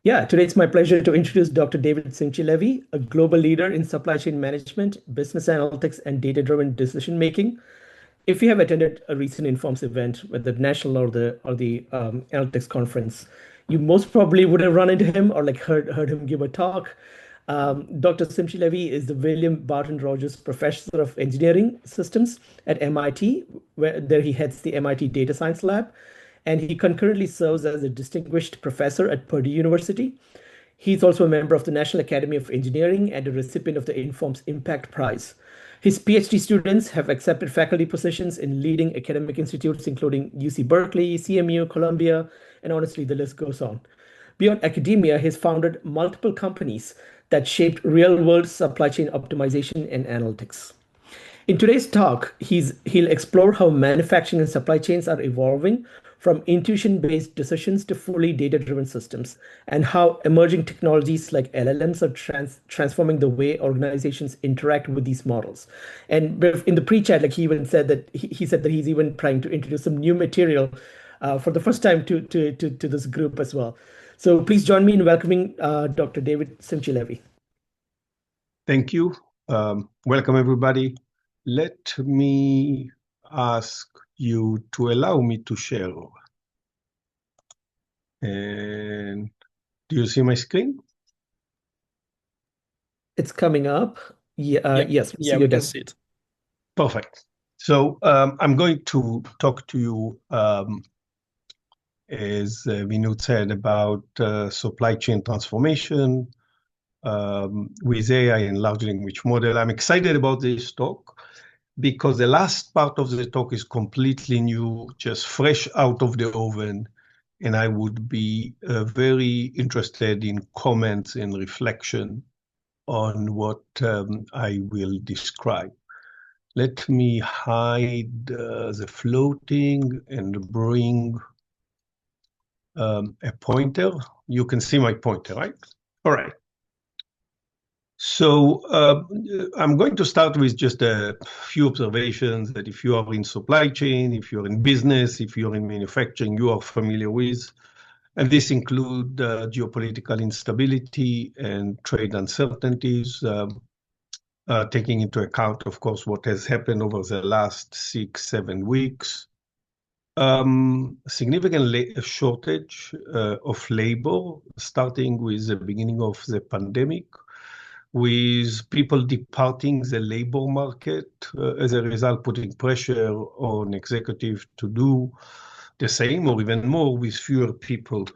Yeah, today it's my pleasure to introduce Dr. David Simchi-Levi, a global leader in supply chain management, business analytics, and data-driven decision making. If you have attended a recent Informs event, whether national or the analytics conference, you most probably would have run into him or like heard him give a talk. Dr. Simchi-Levi is the William Barton Rogers Professor of Engineering Systems at MIT, where there he heads the MIT Data Science Lab, and he concurrently serves as a distinguished professor at Purdue University. He's also a member of the National Academy of Engineering and a recipient of the Informs Impact Prize. His PhD students have accepted faculty positions in leading academic institutes, including UC Berkeley, CMU, Columbia, and honestly, the list goes on. Beyond academia, he's founded multiple companies that shaped real-world supply chain optimization and analytics. In today's talk, he'll explore how manufacturing and supply chains are evolving from intuition-based decisions to fully data-driven systems, and how emerging technologies like LLMs are transforming the way organizations interact with these models. And in the pre-chat, like he even said that he said that he's even trying to introduce some new material for the first time to this group as well. So please join me in welcoming Dr. David Simchi-Levi. Thank you. Welcome, everybody. Let me ask you to allow me to share. And do you see my screen? It's coming up. Yes, we can see it. Perfect. So I'm going to talk to you, as Vinod said, about supply chain transformation with AI and large language model. I'm excited about this talk because the last part of the talk is completely new, just fresh out of the oven, and I would be very interested in comments and reflection on what I will describe. Let me hide the floating and bring a pointer. You can see my pointer, right? All right. So I'm going to start with just a few observations that if you are in supply chain, if you're in business, if you're in manufacturing, you are familiar with. And this includes geopolitical instability and trade uncertainties, taking into account, of course, what has happened over the last 6-7 weeks. Significant shortage of labor, starting with the beginning of the pandemic, with people departing the labor market, as a result, putting pressure on executives to do the same or even more with fewer people.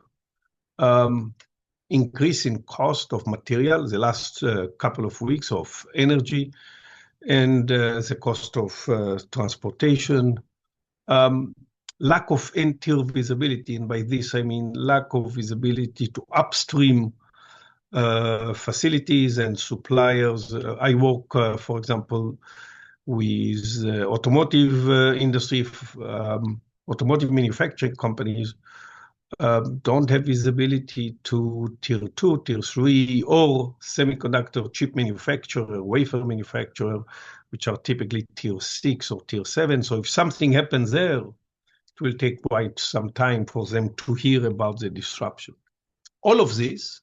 Increase in cost of material the last couple of weeks of energy and the cost of transportation. Lack of end-tier visibility, and by this I mean lack of visibility to upstream facilities and suppliers. I work, for example, with automotive industry, automotive manufacturing companies don't have visibility to tier 2, tier 3, or semiconductor chip manufacturer, wafer manufacturer, which are typically tier 6 or tier 7. So if something happens there, it will take quite some time for them to hear about the disruption. All of this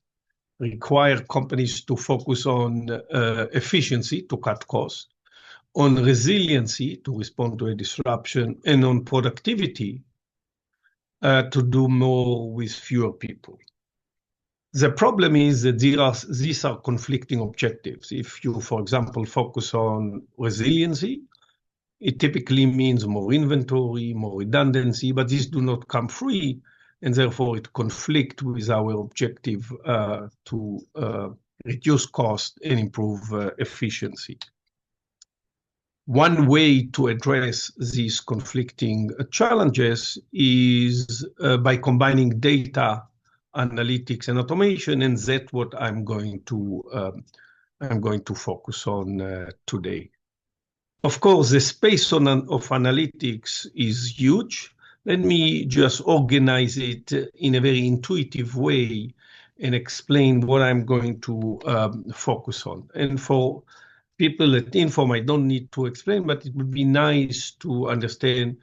require companies to focus on efficiency to cut costs, on resiliency to respond to a disruption, and on productivity to do more with fewer people. The problem is that these are conflicting objectives. If you, for example, focus on resiliency, it typically means more inventory, more redundancy, but these do not come free, and therefore it conflicts with our objective to reduce cost and improve efficiency. One way to address these conflicting challenges is by combining data, analytics, and automation, and that's what I'm going to focus on today. Of course, the space of analytics is huge. Let me just organize it in a very intuitive way and explain what I'm going to focus on. And for people at Inform, I don't need to explain, but it would be nice to understand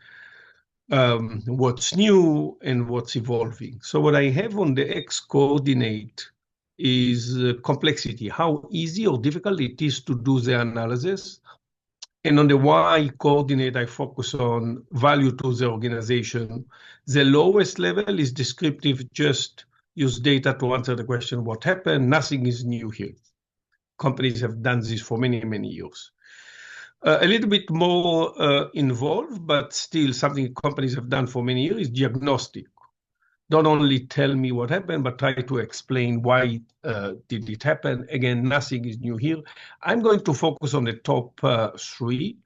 what's new and what's evolving. So what I have on the X coordinate is complexity, how easy or difficult it is to do the analysis. And on the Y coordinate, I focus on value to the organization. The lowest level is descriptive, just use data to answer the question, what happened? Nothing is new here. Companies have done this for many, many years. A little bit more involved, but still something companies have done for many years is diagnostic. Don't only tell me what happened, but try to explain why did it happen. Again, nothing is new here. I'm going to focus on the top three.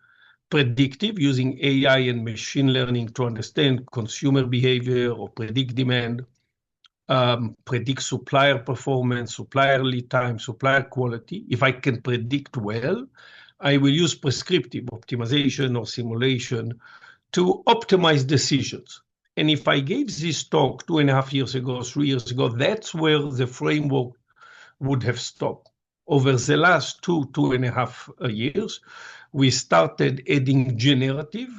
Predictive, using AI and machine learning to understand consumer behavior or predict demand, predict supplier performance, supplier lead time, supplier quality. If I can predict well, I will use prescriptive optimization or simulation to optimize decisions. And if I gave this talk 2.5 years ago, 3 years ago, that's where the framework would have stopped. Over the last 2.5 years, we started adding generative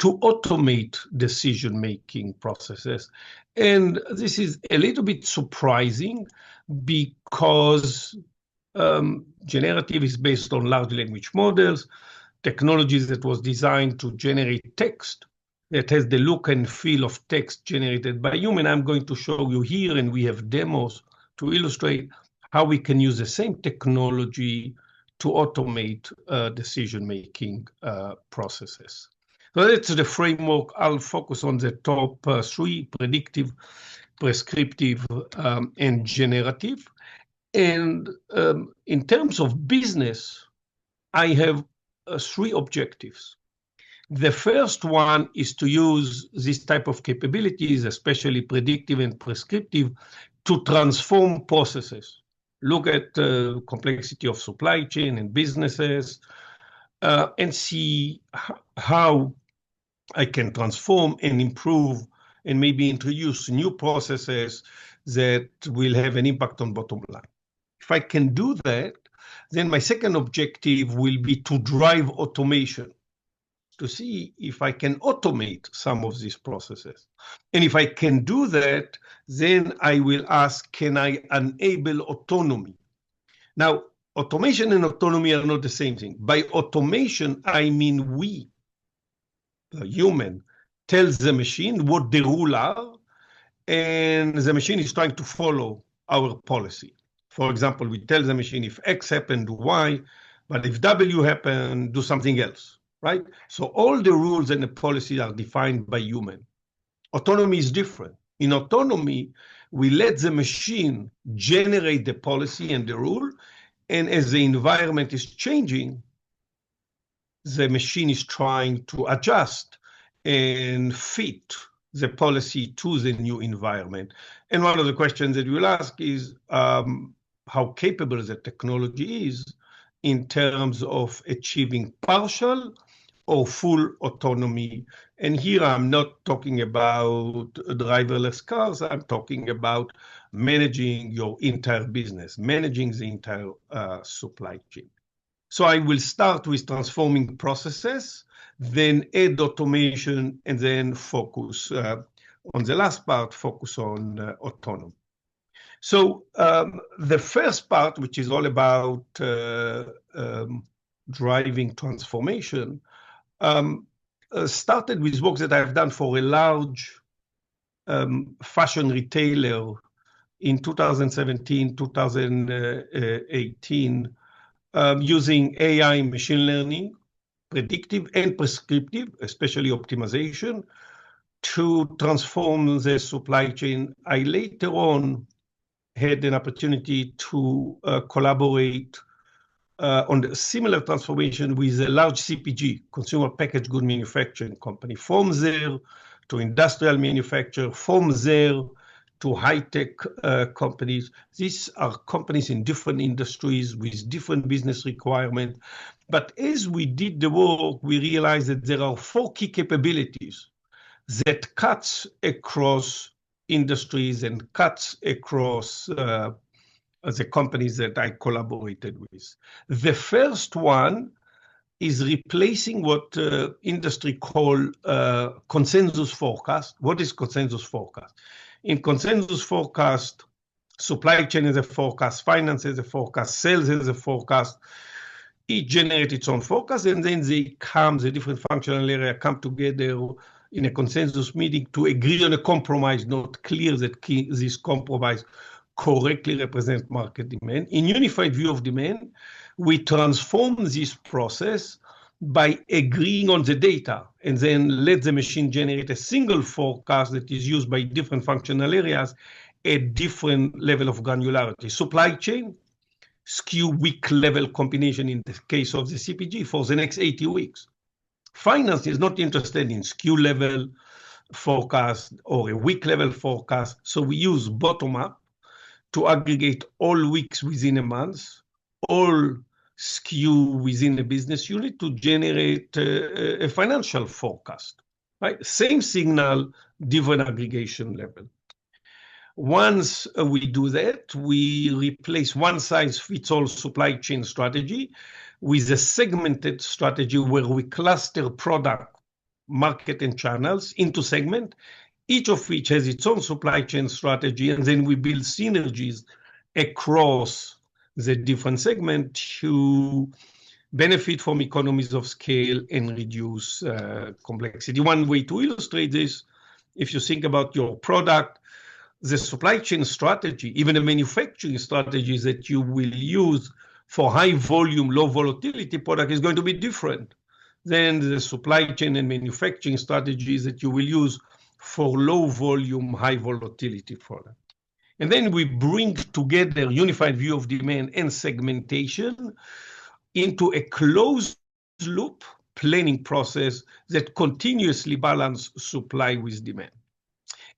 to automate decision-making processes. And this is a little bit surprising because generative is based on large language models, technologies that was designed to generate text that has the look and feel of text generated by human. I'm going to show you here, and we have demos to illustrate how we can use the same technology to automate decision-making processes. So that's the framework. I'll focus on the top three: predictive, prescriptive, and generative. And in terms of business, I have three objectives. The first one is to use this type of capabilities, especially predictive and prescriptive, to transform processes. Look at the complexity of supply chain and businesses, and see how I can transform and improve and maybe introduce new processes that will have an impact on bottom line. If I can do that, then my second objective will be to drive automation, to see if I can automate some of these processes. And if I can do that, then I will ask, can I enable autonomy? Now, automation and autonomy are not the same thing. By automation, I mean we, the human, tells the machine what the rules are, and the machine is trying to follow our policy. For example, we tell the machine if X happened, do Y, but if W happened, do something else, right? So all the rules and the policies are defined by human. Autonomy is different. In autonomy, we let the machine generate the policy and the rule, and as the environment is changing, the machine is trying to adjust and fit the policy to the new environment. And one of the questions that we'll ask is how capable the technology is in terms of achieving partial or full autonomy. And here I'm not talking about driverless cars, I'm talking about managing your entire business, managing the entire supply chain. So I will start with transforming processes, then add automation, and then focus on the last part, focus on autonomy. So the first part, which is all about driving transformation, started with work that I've done for a large fashion retailer in 2017, 2018, using AI, machine learning, predictive and prescriptive, especially optimization, to transform the supply chain. I later on had an opportunity to collaborate on a similar transformation with a large CPG, consumer packaged good manufacturing company, from there to industrial manufacture, from there to high-tech companies. These are companies in different industries with different business requirements. But as we did the work, we realized that there are 4 key capabilities that cuts across industries and cuts across the companies that I collaborated with. The first one is replacing what industry call consensus forecast. What is consensus forecast? In consensus forecast, supply chain is a forecast, finance is a forecast, sales is a forecast. Each generates its own forecast, and then the different functional area come together in a consensus meeting to agree on a compromise, not clear that this compromise correctly represents market demand. In unified view of demand, we transform this process by agreeing on the data and then let the machine generate a single forecast that is used by different functional areas at different level of granularity. Supply chain, SKU week level combination in the case of the CPG for the next 80 weeks. Finance is not interested in SKU level forecast or a week level forecast, so we use bottom up to aggregate all weeks within a month, all SKU within a business unit to generate a financial forecast, right? Same signal, different aggregation level. Once we do that, we replace one-size-fits-all supply chain strategy with a segmented strategy where we cluster product, market, and channels into segments, each of which has its own supply chain strategy, and then we build synergies across the different segments to benefit from economies of scale and reduce complexity. One way to illustrate this, if you think about your product, the supply chain strategy, even the manufacturing strategies that you will use for high volume, low volatility product is going to be different than the supply chain and manufacturing strategies that you will use for low volume, high volatility product. And then we bring together unified view of demand and segmentation into a closed loop planning process that continuously balance supply with demand.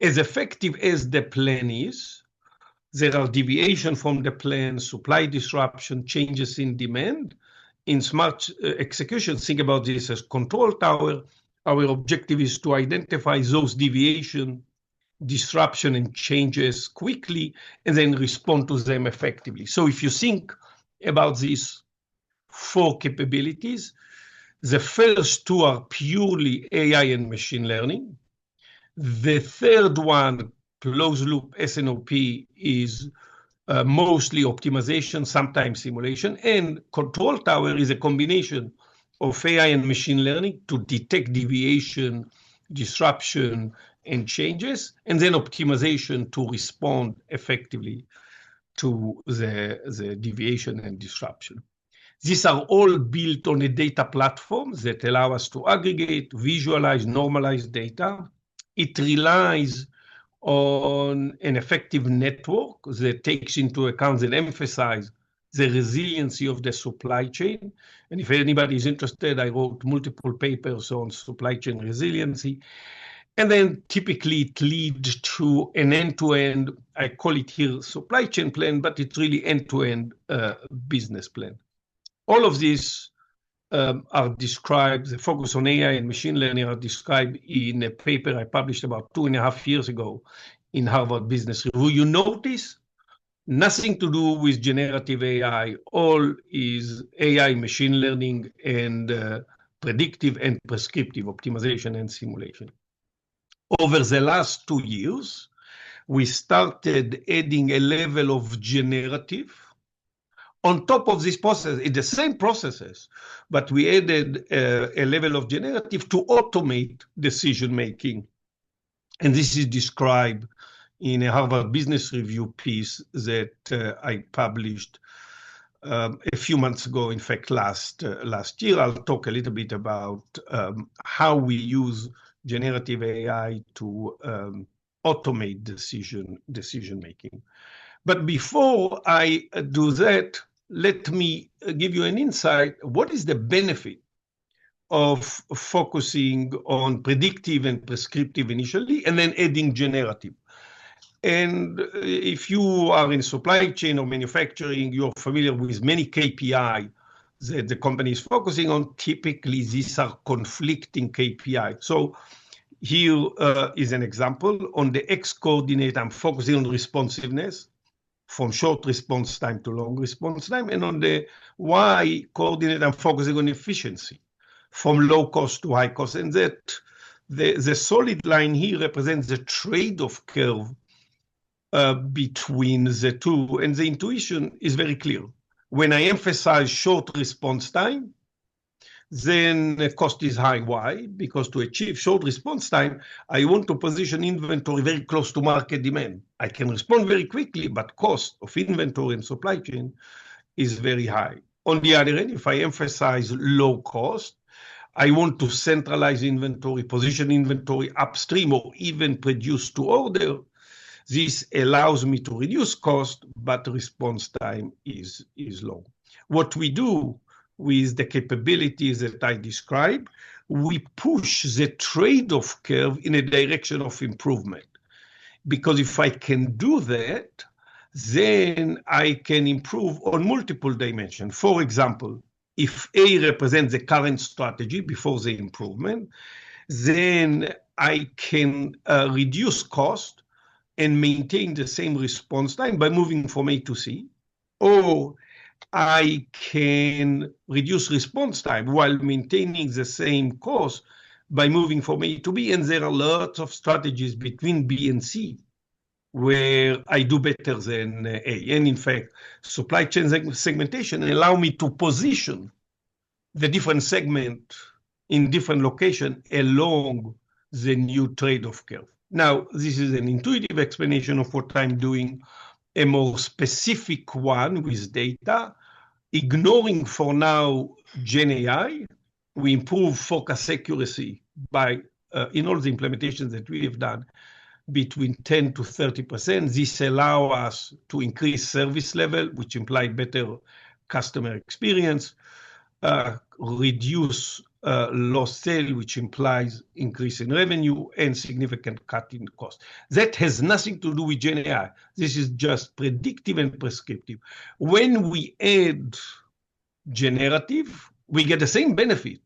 As effective as the plan is, there are deviations from the plan, supply disruption, changes in demand. In smart execution, think about this as control tower. Our objective is to identify those deviation, disruption, and changes quickly, and then respond to them effectively. So if you think about these four capabilities, the first two are purely AI and machine learning. The third one, closed loop S&OP, is mostly optimization, sometimes simulation, and control tower is a combination of AI and machine learning to detect deviation, disruption, and changes, and then optimization to respond effectively to the deviation and disruption. These are all built on a data platform that allow us to aggregate, visualize, normalize data. It relies on an effective network that takes into account and emphasizes the resiliency of the supply chain. And if anybody is interested, I wrote multiple papers on supply chain resiliency. And then typically it leads to an end-to-end, I call it here supply chain plan, but it's really end-to-end business plan. All of these are described, the focus on AI and machine learning are described in a paper I published about 2.5 years ago in Harvard Business Review. You notice nothing to do with generative AI, all is AI, machine learning, and predictive and prescriptive optimization and simulation. Over the last 2 years, we started adding a level of generative on top of this process, in the same processes, but we added a level of generative to automate decision-making. And this is described in a Harvard Business Review piece that I published a few months ago, in fact, last year. I'll talk a little bit about how we use generative AI to automate decision-making. But before I do that, let me give you an insight. What is the benefit of focusing on predictive and prescriptive initially, and then adding generative? And if you are in supply chain or manufacturing, you're familiar with many KPI that the company is focusing on. Typically, these are conflicting KPI. So here is an example. On the X coordinate, I'm focusing on responsiveness. from short response time to long response time. And on the Y coordinate, I'm focusing on efficiency, from low cost to high cost. And that the solid line here represents the trade-off curve between the two. And the intuition is very clear. When I emphasize short response time, then the cost is high. Why? Because to achieve short response time, I want to position inventory very close to market demand. I can respond very quickly, but cost of inventory and supply chain is very high. On the other hand, if I emphasize low cost, I want to centralize inventory, position inventory upstream, or even produce to order. This allows me to reduce cost, but response time is low. What we do with the capabilities that I described, we push the trade-off curve in a direction of improvement. Because if I can do that, then I can improve on multiple dimensions. For example, if A represents the current strategy before the improvement, then I can reduce cost and maintain the same response time by moving from A to C, or I can reduce response time while maintaining the same cost by moving from A to B. And there are lots of strategies between B and C where I do better than A. And in fact, supply chain segmentation allow me to position the different segment in different locations along the new trade-off curve. Now, this is an intuitive explanation of what I'm doing. A more specific one with data, ignoring for now GenAI, we improve forecast accuracy by, in all the implementations that we have done, between 10 to 30%. This allows us to increase service level, which implies better customer experience, reduce lost sale, which implies increase in revenue and significant cut in cost. That has nothing to do with GenAI. This is just predictive and prescriptive. When we add generative, we get the same benefit,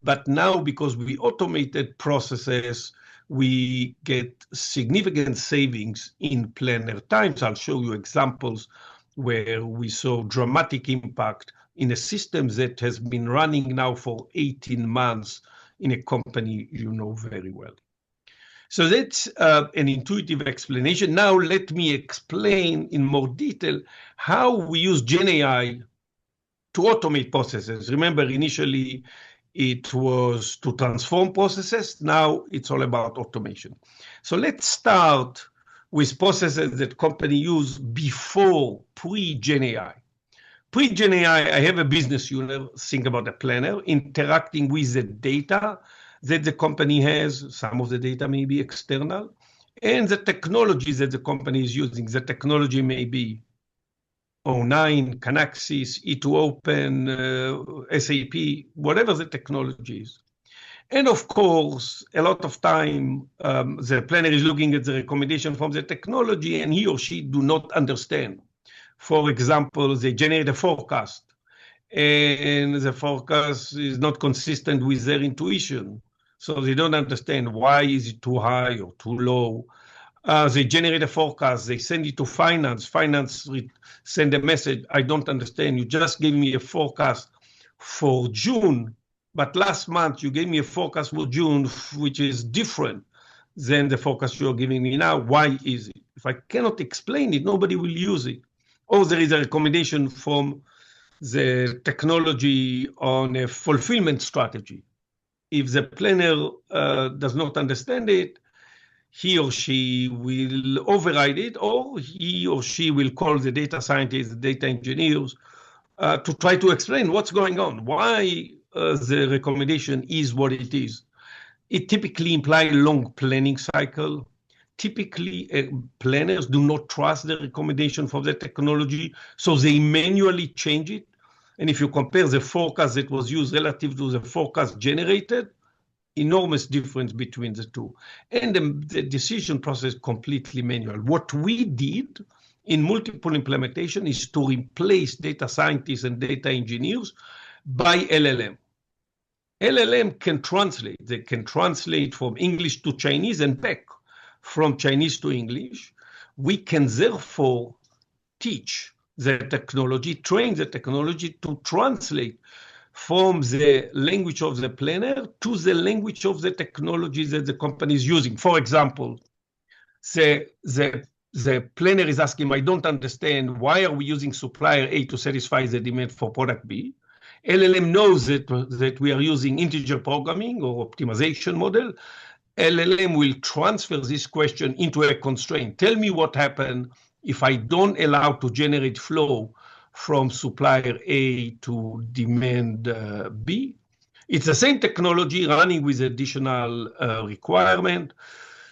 but now because we automated processes, we get significant savings in planner times. I'll show you examples where we saw dramatic impact in a system that has been running now for 18 months in a company you know very well. So that's an intuitive explanation. Now let me explain in more detail how we use GenAI to automate processes. Remember, initially it was to transform processes. Now it's all about automation. So let's start with processes that companies use before, pre-GenAI. Pre-GenAI, I have a business unit, think about a planner, interacting with the data that the company has. Some of the data may be external, and the technologies that the company is using. The technology may be O9, Canaxis, E2Open, SAP, whatever the technology is. And of course, a lot of time, the planner is looking at the recommendation from the technology, and he or she do not understand. For example, they generate a forecast, and the forecast is not consistent with their intuition. So they don't understand why is it too high or too low. They generate a forecast, they send it to finance. Finance send a message, I don't understand. You just gave me a forecast for June, but last month you gave me a forecast for June, which is different than the forecast you're giving me now. Why is it? If I cannot explain it, nobody will use it. Or there is a recommendation from the technology on a fulfillment strategy. If the planner does not understand it, he or she will override it, or he or she will call the data scientists, the data engineers, to try to explain what's going on, why the recommendation is what it is. It typically implies long planning cycle. Typically, planners do not trust the recommendation from the technology, so they manually change it. And if you compare the forecast that was used relative to the forecast generated, enormous difference between the two. And the decision process completely manual. What we did in multiple implementation is to replace data scientists and data engineers by LLM. LLM can translate. They can translate from English to Chinese and back from Chinese to English. We can therefore teach the technology, train the technology to translate from the language of the planner to the language of the technology that the company is using. For example, the planner is asking, I don't understand, why are we using supplier A to satisfy the demand for product B? LLM knows that we are using integer programming or optimization model. LLM will transfer this question into a constraint. Tell me what happened if I don't allow to generate flow from supplier A to demand B. It's the same technology running with additional requirement.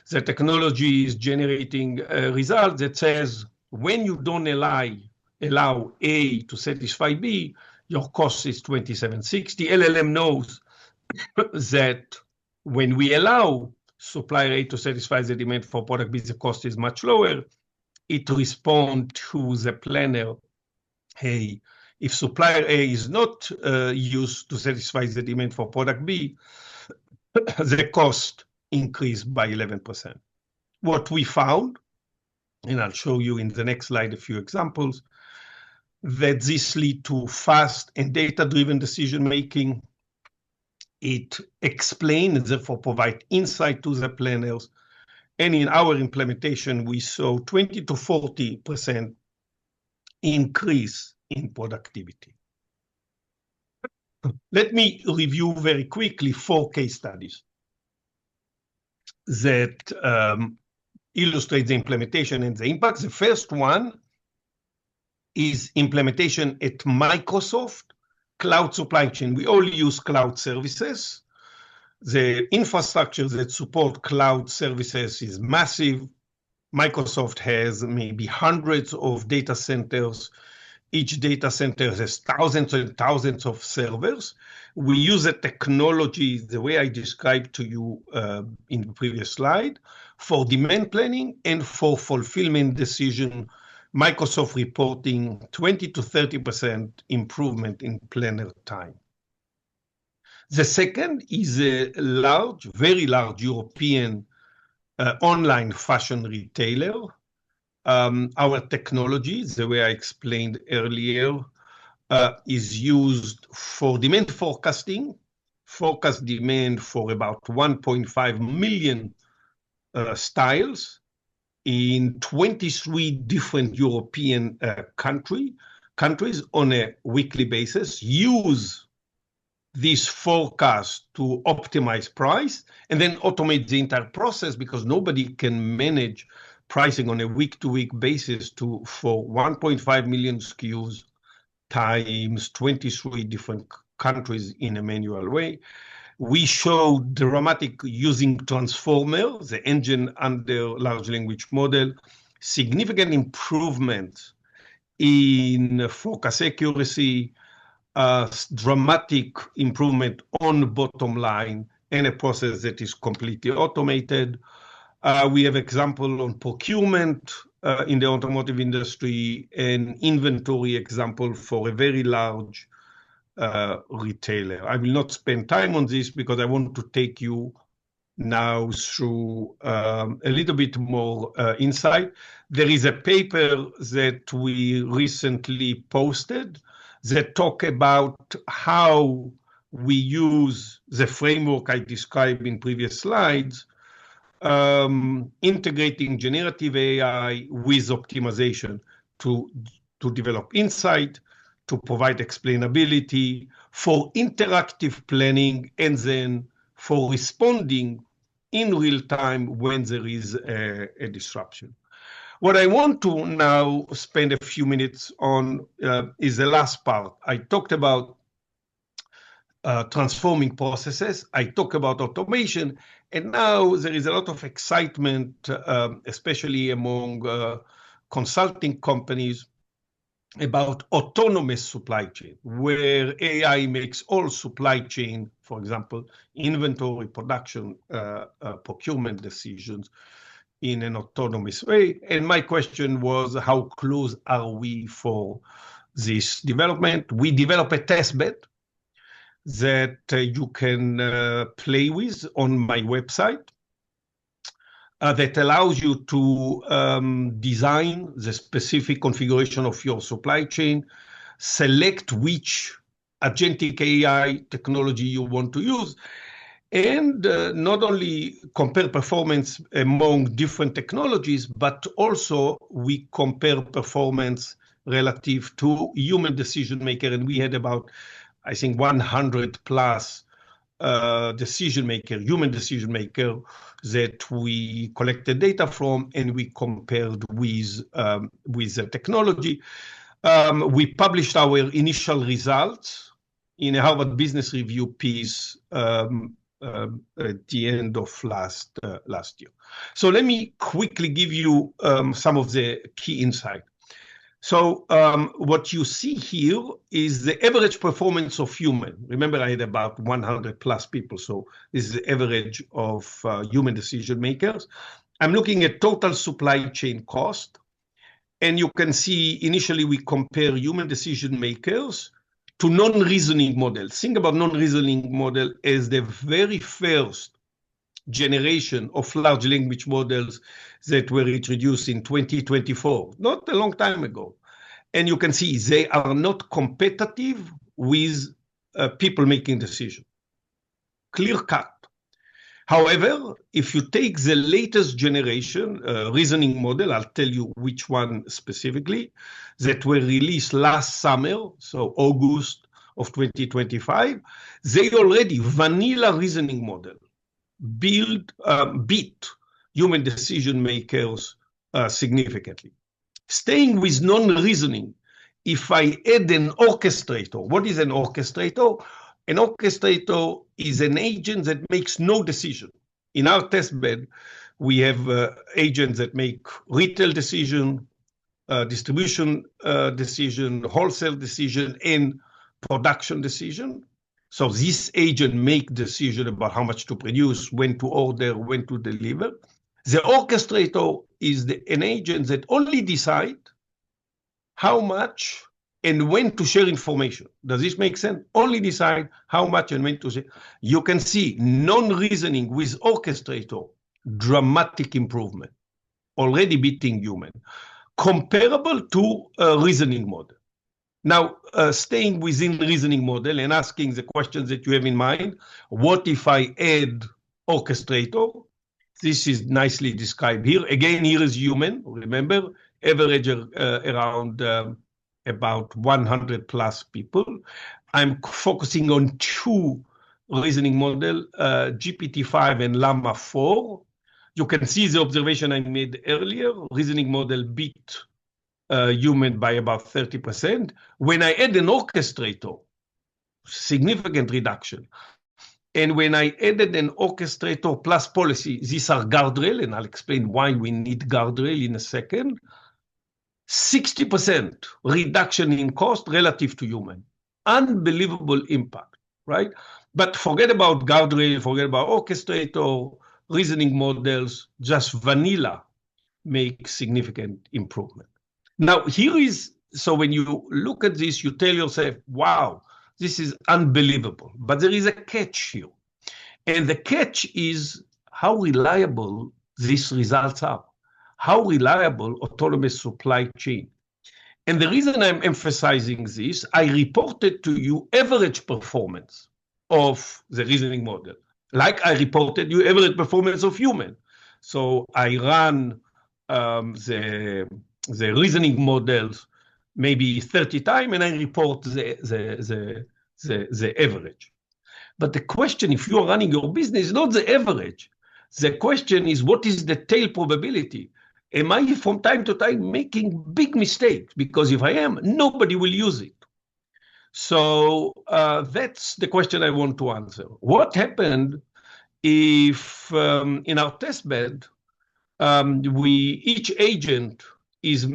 The technology is generating a result that says when you don't allow A to satisfy B, your cost is 2760. LLM knows that when we allow supplier A to satisfy the demand for product B, the cost is much lower. It responds to the planner, hey, if supplier A is not used to satisfy the demand for product B, the cost increased by 11%. What we found, and I'll show you in the next slide a few examples, that this lead to fast and data-driven decision-making. It explains and therefore provide insight to the planners. And in our implementation, we saw 20 to 40% increase in productivity. Let me review very quickly 4 case studies that illustrate the implementation and the impact. The first one is implementation at Microsoft Cloud Supply Chain. We all use cloud services. The infrastructure that support cloud services is massive. Microsoft has maybe hundreds of data centers. Each data center has thousands and thousands of servers. We use a technology, the way I described to you in the previous slide, for demand planning and for fulfillment decision. Microsoft reporting 20 to 30% improvement in planner time. The second is a large, very large European online fashion retailer. Our technology, the way I explained earlier, is used for demand forecasting, forecast demand for about 1.5 million styles in 23 different European countries on a weekly basis, use this forecast to optimize price, and then automate the entire process because nobody can manage pricing on a week-to-week basis for 1.5 million SKUs times 23 different countries in a manual way. We show dramatic using transformer, the engine under large language model, significant improvement in forecast accuracy, dramatic improvement on bottom line, and a process that is completely automated. We have example on procurement in the automotive industry, and inventory example for a very large retailer. I will not spend time on this because I want to take you now through a little bit more insight. There is a paper that we recently posted that talk about how we use the framework I described in previous slides, integrating generative AI with optimization to develop insight, to provide explainability, for interactive planning, and then for responding in real time when there is a disruption. What I want to now spend a few minutes on is the last part. I talked about transforming processes. I talk about automation, and now there is a lot of excitement, especially among consulting companies, about autonomous supply chain, where AI makes all supply chain, for example, inventory, production, procurement decisions in an autonomous way. And my question was, how close are we for this development? We develop a test bed that you can play with on my website. that allows you to design the specific configuration of your supply chain, select which agentic AI technology you want to use, and not only compare performance among different technologies, but also we compare performance relative to human decision maker. And we had about, I think, 100 plus human decision maker that we collected data from, and we compared with the technology. We published our initial results in a Harvard Business Review piece at the end of last year. So let me quickly give you some of the key insight. So what you see here is the average performance of human. Remember, I had about 100 plus people, so this is the average of human decision makers. I'm looking at total supply chain cost, and you can see initially we compare human decision makers to non-reasoning models. Think about non-reasoning model as the very first generation of large language models that were introduced in 2024, not a long time ago. And you can see they are not competitive with people making decisions. Clear cut. However, if you take the latest generation reasoning model, I'll tell you which one specifically, that were released last summer, so August of 2025, they already, vanilla reasoning model, beat human decision makers significantly. Staying with non-reasoning, if I add an orchestrator, what is an orchestrator? An orchestrator is an agent that makes no decision. In our test bed, we have agents that make retail decision, distribution decision, wholesale decision, and production decision. So this agent make decision about how much to produce, when to order, when to deliver. The orchestrator is an agent that only decide how much and when to share information. Does this make sense? Only decide how much and when to share. You can see non-reasoning with orchestrator, dramatic improvement, already beating human, comparable to a reasoning model. Now, staying within reasoning model and asking the questions that you have in mind, what if I add orchestrator? This is nicely described here. Again, here is human, remember, average around about 100 plus people. I'm focusing on two reasoning model, GPT-5 and Llama 4. You can see the observation I made earlier. Reasoning model beat human by about 30%. When I add an orchestrator, significant reduction. And when I added an orchestrator plus policy, these are guardrail, and I'll explain why we need guardrail in a second. 60% reduction in cost relative to human. Unbelievable impact, right? But forget about guardrail, forget about orchestrator, reasoning models, just vanilla make significant improvement. Now, so when you look at this, you tell yourself, wow, this is unbelievable. But there is a catch here. And the catch is how reliable these results are. How reliable autonomous supply chain. And the reason I'm emphasizing this, I reported to you average performance of the reasoning model, like I reported you average performance of human. So I ran the reasoning models maybe 30 times, and I report the average. But the question, if you are running your business, is not the average. The question is, what is the tail probability? Am I from time to time making big mistakes? Because if I am, nobody will use it. So that's the question I want to answer. What happened if in our test bed, each agent is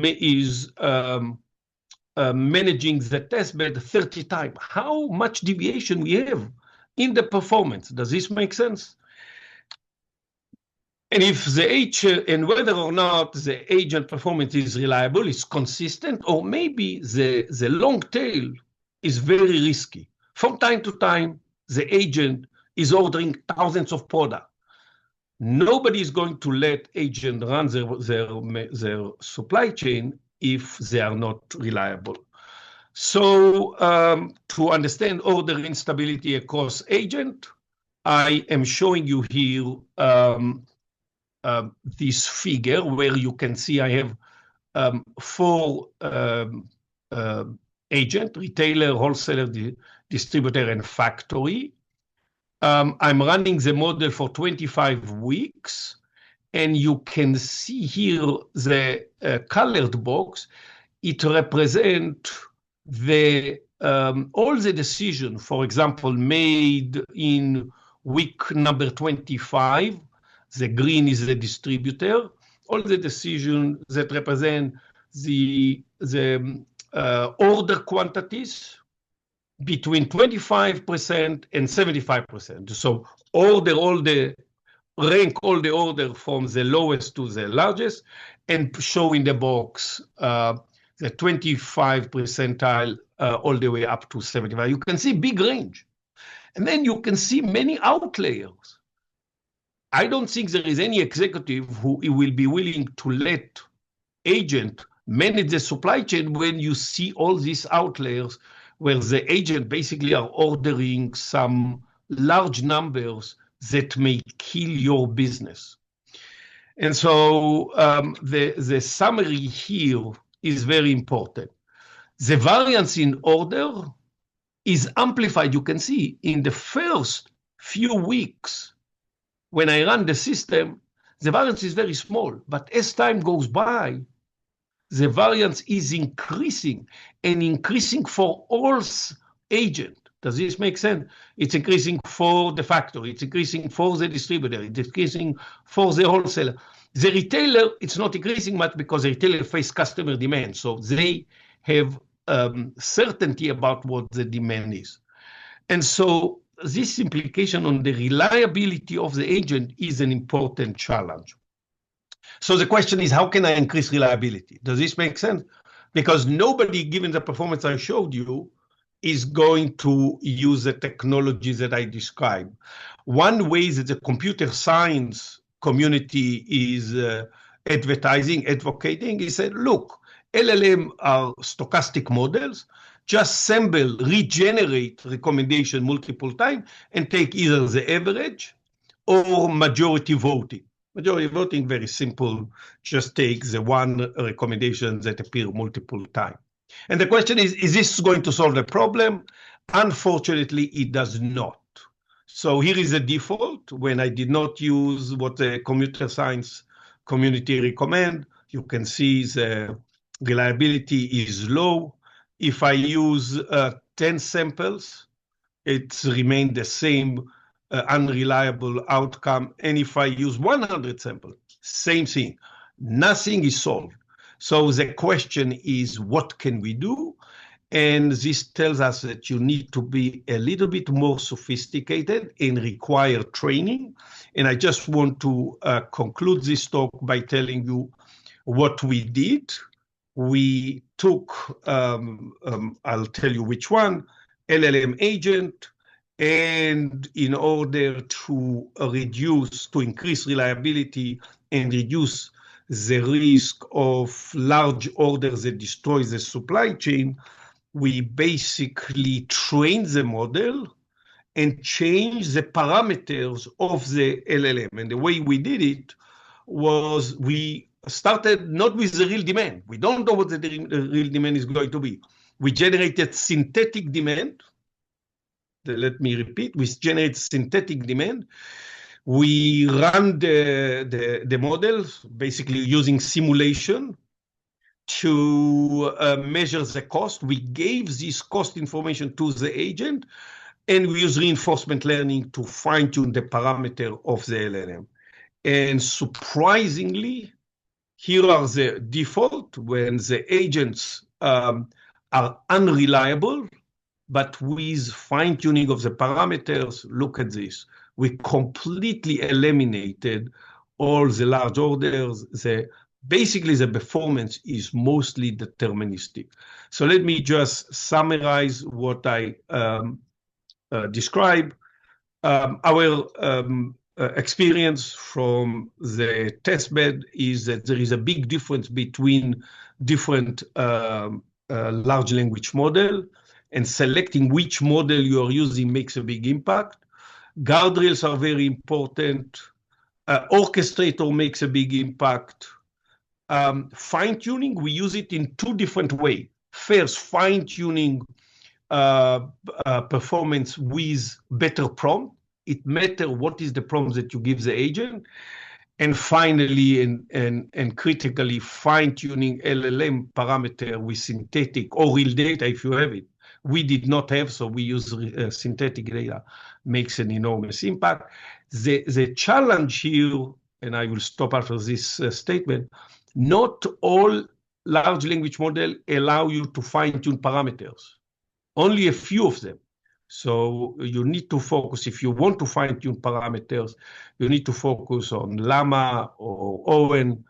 managing the test bed 30 times? How much deviation we have in the performance? Does this make sense? And if and whether or not the agent performance is reliable, is consistent, or maybe the long tail is very risky. From time to time, the agent is ordering thousands of products. Nobody is going to let agents run their supply chain if they are not reliable. So to understand order instability across agent, I am showing you here this figure where you can see I have four agent, retailer, wholesaler, distributor, and factory. I'm running the model for 25 weeks, and you can see here the colored box. It represents all the decisions, for example, made in week number 25. The green is the distributor. All the decisions that represent the order quantities between 25% and 75%. So order all the rank all the order from the lowest to the largest and show in the box the 25 percentile all the way up to 75. You can see big range. And then you can see many outliers. I don't think there is any executive who will be willing to let agent manage the supply chain when you see all these outliers where the agent basically are ordering some large numbers that may kill your business. And so the summary here is very important. The variance in order is amplified, you can see, in the first few weeks. When I run the system, the variance is very small, but as time goes by, the variance is increasing and increasing for all agents. Does this make sense? It's increasing for the factory, it's increasing for the distributor, it's increasing for the wholesaler. The retailer, it's not increasing much because the retailer face customer demand, so they have certainty about what the demand is. And so this implication on the reliability of the agent is an important challenge. So the question is, how can I increase reliability? Does this make sense? Because nobody, given the performance I showed you, is going to use the technologies that I described. One way that the computer science community is advocating is that, look, LLM are stochastic models, just sample, regenerate recommendation multiple times and take either the average or majority voting. Majority voting, very simple, just take the one recommendation that appear multiple times. And the question is this going to solve the problem? Unfortunately, it does not. So here is the default. When I did not use what the computer science community recommend, you can see the reliability is low. If I use 10 samples, it's remained the same unreliable outcome. And if I use 100 samples, same thing. Nothing is solved. So the question is, what can we do? And this tells us that you need to be a little bit more sophisticated and require training. And I just want to conclude this talk by telling you what we did. We took, I'll tell you which one, LLM agent, and in order to increase reliability and reduce the risk of large orders that destroy the supply chain, we basically trained the model and changed the parameters of the LLM. And the way we did it was we started not with the real demand. We don't know what the real demand is going to be. We generated synthetic demand. Let me repeat, we generate synthetic demand. We run the model, basically using simulation to measure the cost. We gave this cost information to the agent, and we use reinforcement learning to fine-tune the parameter of the LLM. And surprisingly, here are the default when the agents are unreliable, but with fine-tuning of the parameters. Look at this. We completely eliminated all the large orders. Basically, the performance is mostly deterministic. So let me just summarize what I described. Our experience from the test bed is that there is a big difference between different large language model, and selecting which model you are using makes a big impact. Guardrails are very important. Orchestrator makes a big impact. Fine-tuning, we use it in two different ways. First, fine-tuning performance with better prompt. It matters what is the prompt that you give the agent. And finally, and critically, fine-tuning LLM parameter with synthetic or real data if you have it. We did not have, so we use synthetic data, makes an enormous impact. The challenge here, and I will stop after this statement, not all large language models allow you to fine-tune parameters. Only a few of them. So you need to focus, if you want to fine-tune parameters, you need to focus on Llama or Owen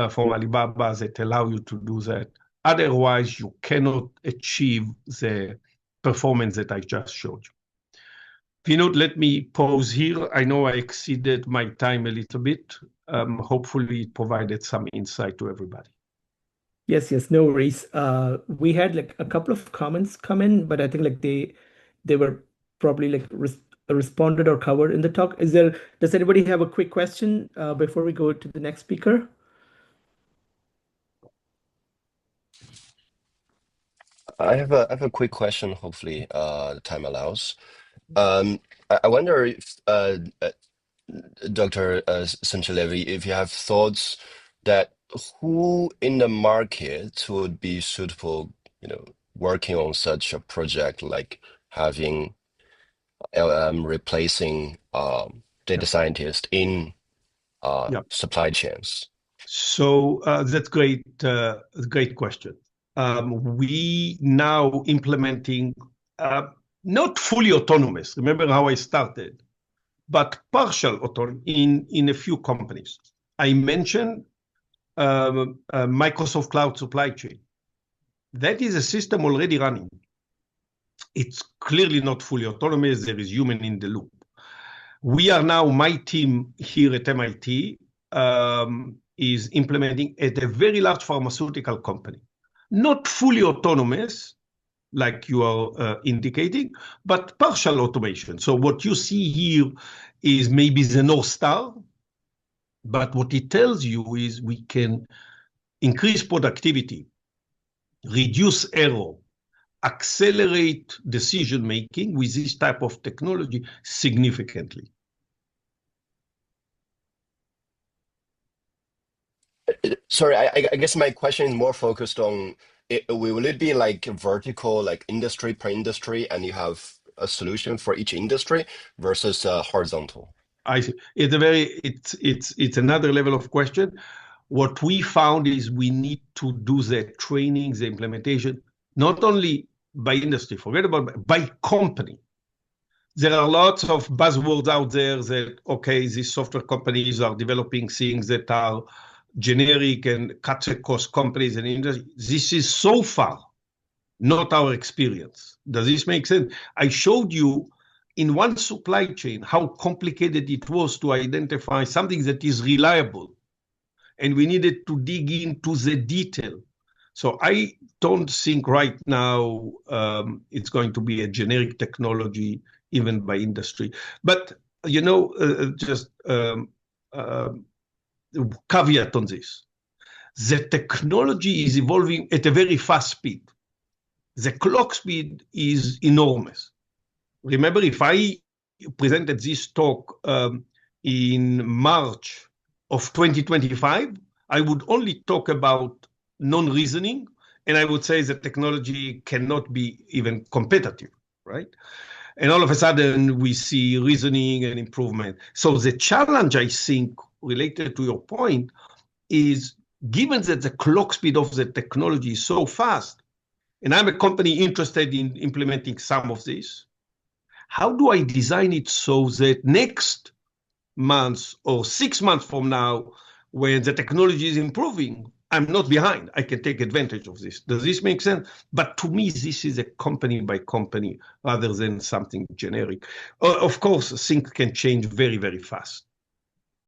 from Alibaba that allow you to do that. Otherwise, you cannot achieve the performance that I just showed you. Vinod, let me pause here. I know I exceeded my time a little bit. Hopefully, it provided some insight to everybody. Yes, no worries. We had like a couple of comments come in, but I think like they were probably like responded or covered in the talk. Does anybody have a quick question before we go to the next speaker? I have a quick question. Hopefully, the time allows. I wonder if Dr. Simchi-Levi, if you have thoughts that who in the market would be suitable, working on such a project, like having LM replacing data scientists in supply chains. So that's great question. We now implementing not fully autonomous. Remember how I started, but partial autonomy in a few companies. I mentioned Microsoft Cloud Supply Chain. That is a system already running. It's clearly not fully autonomous. There is human in the loop. We are now, my team here at MIT is implementing at a very large pharmaceutical company. Not fully autonomous, like you are indicating, but partial automation. So what you see here is maybe the North Star, but what it tells you is we can increase productivity, reduce error, accelerate decision-making with this type of technology significantly. Sorry, I guess my question is more focused on, will it be like vertical, like industry per industry, and you have a solution for each industry versus horizontal? I see. It's another level of question. What we found is we need to do the training, the implementation, not only by industry, forget about by company. There are lots of buzzwords out there that, okay, these software companies are developing things that are generic and cuts across companies and industry. This is so far not our experience. Does this make sense? I showed you in one supply chain how complicated it was to identify something that is reliable. And we needed to dig into the detail. So I don't think right now it's going to be a generic technology, even by industry. But, just caveat on this. The technology is evolving at a very fast speed. The clock speed is enormous. Remember, if I presented this talk in March of 2025, I would only talk about non-reasoning, and I would say the technology cannot be even competitive, right? And all of a sudden, we see reasoning and improvement. So the challenge, I think, related to your point, is given that the clock speed of the technology is so fast, and I'm a company interested in implementing some of this, how do I design it so that next month or 6 months from now, when the technology is improving, I'm not behind. I can take advantage of this. Does this make sense? But to me, this is a company by company rather than something generic. Of course, things can change very, very fast.